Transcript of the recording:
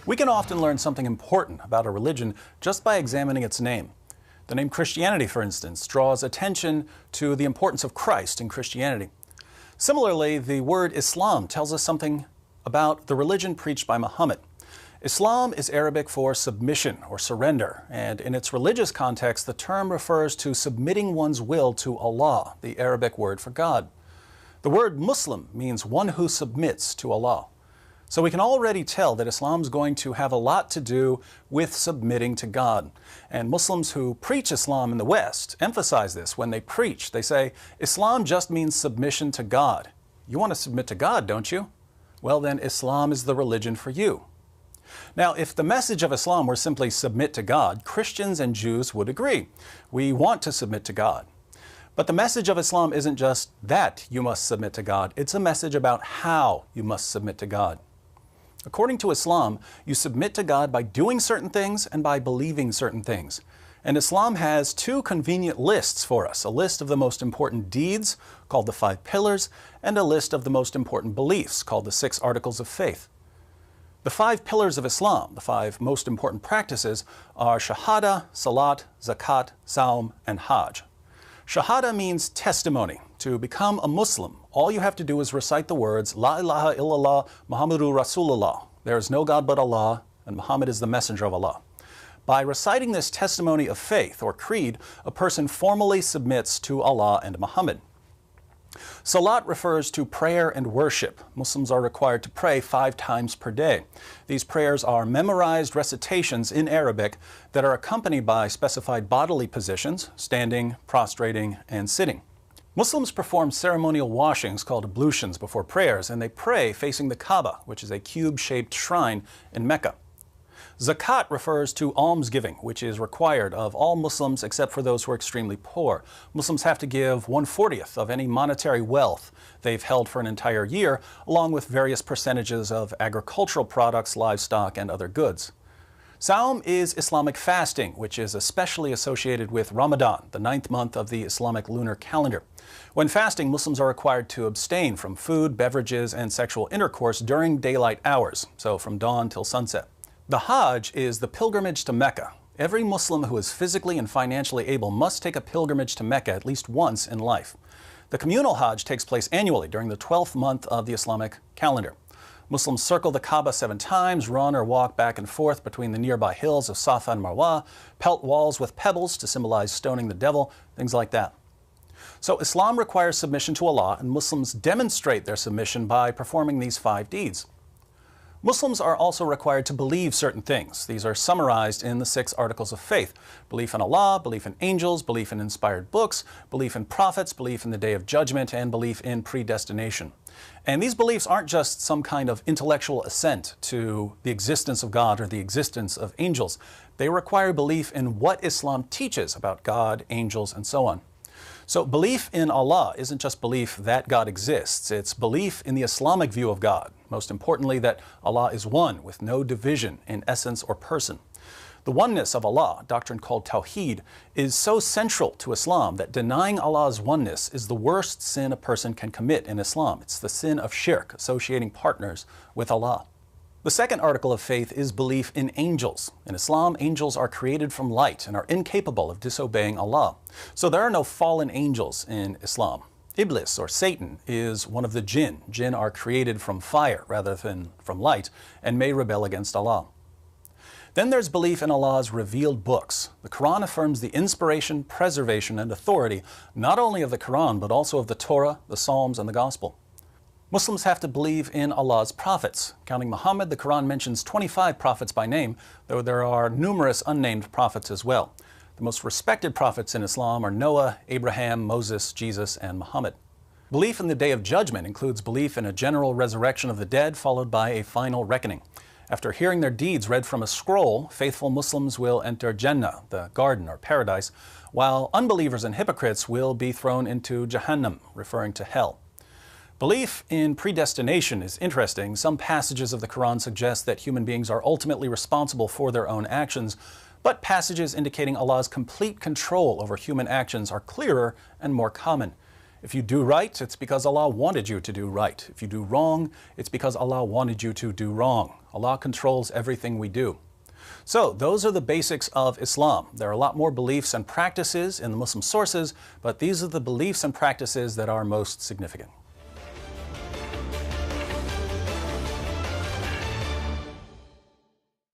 We can often learn something important about a religion just by examining its name. The name Christianity, for instance, draws attention to the importance of Christ in Christianity. Similarly, the word Islam tells us something about the religion preached by Muhammad. Islam is Arabic for submission or surrender, and in its religious context, the term refers to submitting one's will to Allah, the Arabic word for God. The word Muslim means one who submits to Allah. So we can already tell that Islam is going to have a lot to do with submitting to God. And Muslims who preach Islam in the West emphasize this when they preach. They say, Islam just means submission to God. You want to submit to God, don't you? Well, then Islam is the religion for you. Now, if the message of Islam were simply submit to God, Christians and Jews would agree. We want to submit to God. But the message of Islam isn't just that you must submit to God. It's a message about how you must submit to God. According to Islam, you submit to God by doing certain things and by believing certain things. And Islam has two convenient lists for us, a list of the most important deeds, called the 5 pillars, and a list of the most important beliefs, called the 6 articles of faith. The 5 pillars of Islam, the 5 most important practices, are Shahada, Salat, Zakat, Saum, and Hajj. Shahada means testimony. To become a Muslim, all you have to do is recite the words, La ilaha illallah, Muhammadu Rasulullah. There is no God but Allah, and Muhammad is the messenger of Allah. By reciting this testimony of faith, or creed, a person formally submits to Allah and Muhammad. Salat refers to prayer and worship. Muslims are required to pray 5 times per day. These prayers are memorized recitations in Arabic that are accompanied by specified bodily positions, standing, prostrating, and sitting. Muslims perform ceremonial washings called ablutions before prayers, and they pray facing the Kaaba, which is a cube-shaped shrine in Mecca. Zakat refers to almsgiving, which is required of all Muslims except for those who are extremely poor. Muslims have to give 1/40th of any monetary wealth they've held for an entire year, along with various percentages of agricultural products, livestock, and other goods. Saum is Islamic fasting, which is especially associated with Ramadan, the 9th month of the Islamic lunar calendar. When fasting, Muslims are required to abstain from food, beverages, and sexual intercourse during daylight hours, so from dawn till sunset. The Hajj is the pilgrimage to Mecca. Every Muslim who is physically and financially able must take a pilgrimage to Mecca at least once in life. The communal Hajj takes place annually during the 12th month of the Islamic calendar. Muslims circle the Kaaba 7 times, run or walk back and forth between the nearby hills of Safa and Marwa, pelt walls with pebbles to symbolize stoning the devil, things like that. So Islam requires submission to Allah, and Muslims demonstrate their submission by performing these 5 deeds. Muslims are also required to believe certain things. These are summarized in the 6 articles of faith: belief in Allah, belief in angels, belief in inspired books, belief in prophets, belief in the Day of Judgment, and belief in predestination. And these beliefs aren't just some kind of intellectual assent to the existence of God or the existence of angels. They require belief in what Islam teaches about God, angels, and so on. So belief in Allah isn't just belief that God exists, it's belief in the Islamic view of God. Most importantly, that Allah is one with no division in essence or person. The oneness of Allah, a doctrine called Tawheed, is so central to Islam that denying Allah's oneness is the worst sin a person can commit in Islam. It's the sin of shirk, associating partners with Allah. The 2nd article of faith is belief in angels. In Islam, angels are created from light and are incapable of disobeying Allah. So there are no fallen angels in Islam. Iblis, or Satan, is one of the jinn. Jinn are created from fire rather than from light and may rebel against Allah. Then there's belief in Allah's revealed books. The Quran affirms the inspiration, preservation, and authority not only of the Quran but also of the Torah, the Psalms, and the Gospel. Muslims have to believe in Allah's prophets. Counting Muhammad, the Quran mentions 25 prophets by name, though there are numerous unnamed prophets as well. The most respected prophets in Islam are Noah, Abraham, Moses, Jesus, and Muhammad. Belief in the Day of Judgment includes belief in a general resurrection of the dead followed by a final reckoning. After hearing their deeds read from a scroll, faithful Muslims will enter Jannah, the garden or paradise, while unbelievers and hypocrites will be thrown into Jahannam, referring to hell. Belief in predestination is interesting. Some passages of the Quran suggest that human beings are ultimately responsible for their own actions, but passages indicating Allah's complete control over human actions are clearer and more common. If you do right, it's because Allah wanted you to do right. If you do wrong, it's because Allah wanted you to do wrong. Allah controls everything we do. So those are the basics of Islam. There are a lot more beliefs and practices in the Muslim sources, but these are the beliefs and practices that are most significant.